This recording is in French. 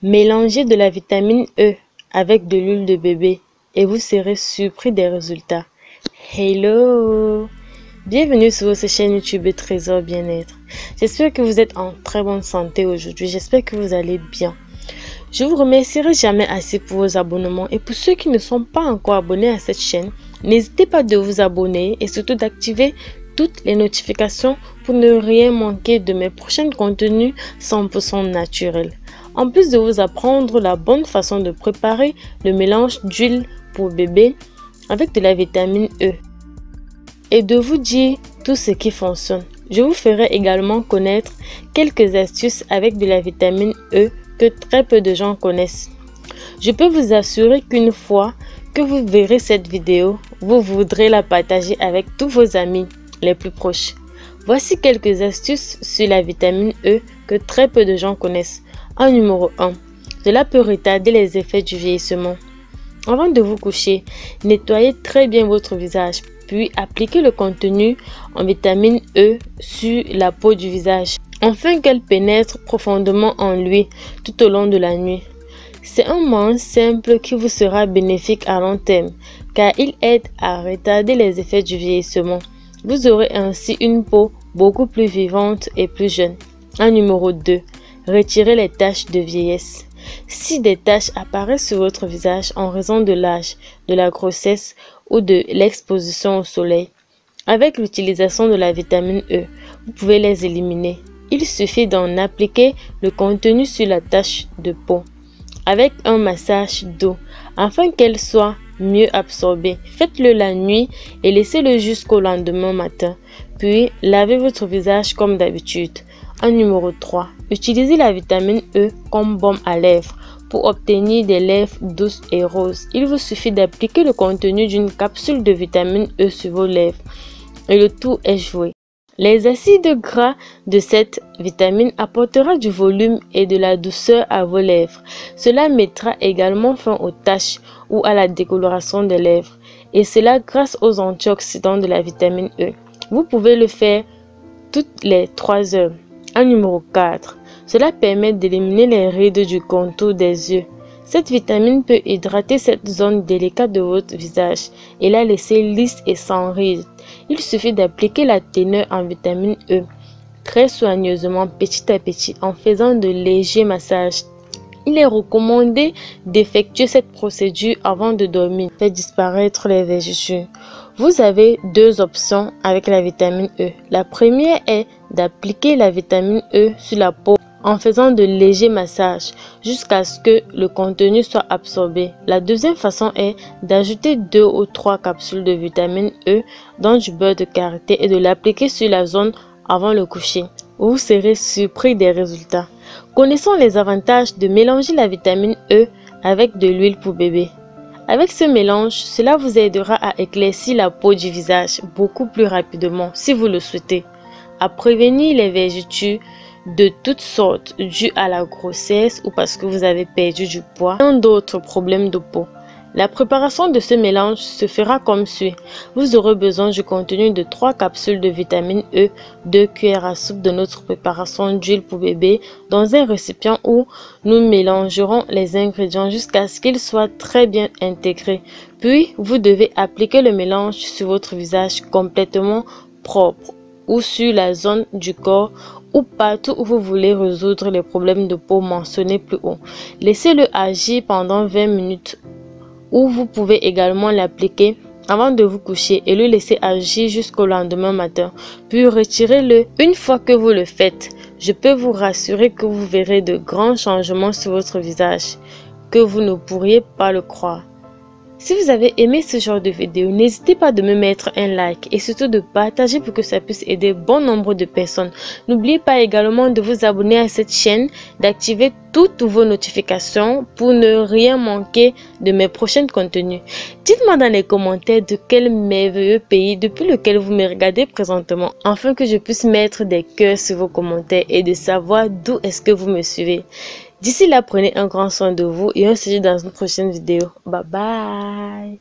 Mélangez de la vitamine E avec de l'huile de bébé et vous serez surpris des résultats. Hello! Bienvenue sur votre chaîne YouTube Trésor Bien-être. J'espère que vous êtes en très bonne santé aujourd'hui. J'espère que vous allez bien. Je vous remercierai jamais assez pour vos abonnements et pour ceux qui ne sont pas encore abonnés à cette chaîne, n'hésitez pas de vous abonner et surtout d'activer toutes les notifications pour ne rien manquer de mes prochains contenus 100% naturels. En plus de vous apprendre la bonne façon de préparer le mélange d'huile pour bébé avec de la vitamine E et de vous dire tout ce qui fonctionne. Je vous ferai également connaître quelques astuces avec de la vitamine E que très peu de gens connaissent. Je peux vous assurer qu'une fois que vous verrez cette vidéo, vous voudrez la partager avec tous vos amis les plus proches. Voici quelques astuces sur la vitamine E que très peu de gens connaissent. En numéro 1, cela peut retarder les effets du vieillissement. Avant de vous coucher, nettoyez très bien votre visage, puis appliquez le contenu en vitamine E sur la peau du visage, afin qu'elle pénètre profondément en lui tout au long de la nuit. C'est un moyen simple qui vous sera bénéfique à long terme, car il aide à retarder les effets du vieillissement. Vous aurez ainsi une peau beaucoup plus vivante et plus jeune. En numéro 2, retirez les taches de vieillesse. Si des taches apparaissent sur votre visage en raison de l'âge, de la grossesse ou de l'exposition au soleil, avec l'utilisation de la vitamine E, vous pouvez les éliminer. Il suffit d'en appliquer le contenu sur la tache de peau avec un massage d'eau afin qu'elle soit mieux absorbée. Faites-le la nuit et laissez-le jusqu'au lendemain matin. Puis, lavez votre visage comme d'habitude. En numéro 3, utilisez la vitamine E comme baume à lèvres pour obtenir des lèvres douces et roses. Il vous suffit d'appliquer le contenu d'une capsule de vitamine E sur vos lèvres et le tout est joué. Les acides gras de cette vitamine apportera du volume et de la douceur à vos lèvres. Cela mettra également fin aux taches ou à la décoloration des lèvres, et cela grâce aux antioxydants de la vitamine E. Vous pouvez le faire toutes les 3 heures. En numéro 4, cela permet d'éliminer les rides du contour des yeux. Cette vitamine peut hydrater cette zone délicate de votre visage et la laisser lisse et sans rides. Il suffit d'appliquer la teneur en vitamine E très soigneusement petit à petit en faisant de légers massages. Il est recommandé d'effectuer cette procédure avant de dormir. Faites disparaître les vergetures. Vous avez 2 options avec la vitamine E. La première est d'appliquer la vitamine E sur la peau en faisant de légers massages jusqu'à ce que le contenu soit absorbé. La deuxième façon est d'ajouter 2 ou 3 capsules de vitamine E dans du beurre de karité et de l'appliquer sur la zone avant le coucher. Vous serez surpris des résultats. Connaissons les avantages de mélanger la vitamine E avec de l'huile pour bébé. Avec ce mélange, cela vous aidera à éclaircir la peau du visage beaucoup plus rapidement si vous le souhaitez, à prévenir les vergetures de toutes sortes dues à la grossesse ou parce que vous avez perdu du poids et d'autres problèmes de peau. La préparation de ce mélange se fera comme suit. Vous aurez besoin du contenu de 3 capsules de vitamine E, 2 cuillères à soupe de notre préparation d'huile pour bébé dans un récipient où nous mélangerons les ingrédients jusqu'à ce qu'ils soient très bien intégrés. Puis, vous devez appliquer le mélange sur votre visage complètement propre ou sur la zone du corps ou partout où vous voulez résoudre les problèmes de peau mentionnés plus haut. Laissez-le agir pendant 20 minutes ou vous pouvez également l'appliquer avant de vous coucher et le laisser agir jusqu'au lendemain matin. Puis retirez-le. Une fois que vous le faites, je peux vous rassurer que vous verrez de grands changements sur votre visage que vous ne pourriez pas le croire. Si vous avez aimé ce genre de vidéo, n'hésitez pas de me mettre un like et surtout de partager pour que ça puisse aider bon nombre de personnes. N'oubliez pas également de vous abonner à cette chaîne, d'activer toutes vos notifications pour ne rien manquer de mes prochains contenus. Dites-moi dans les commentaires de quel merveilleux pays depuis lequel vous me regardez présentement, afin que je puisse mettre des cœurs sur vos commentaires et de savoir d'où est-ce que vous me suivez. D'ici là, prenez un grand soin de vous et on se dit dans une prochaine vidéo. Bye bye.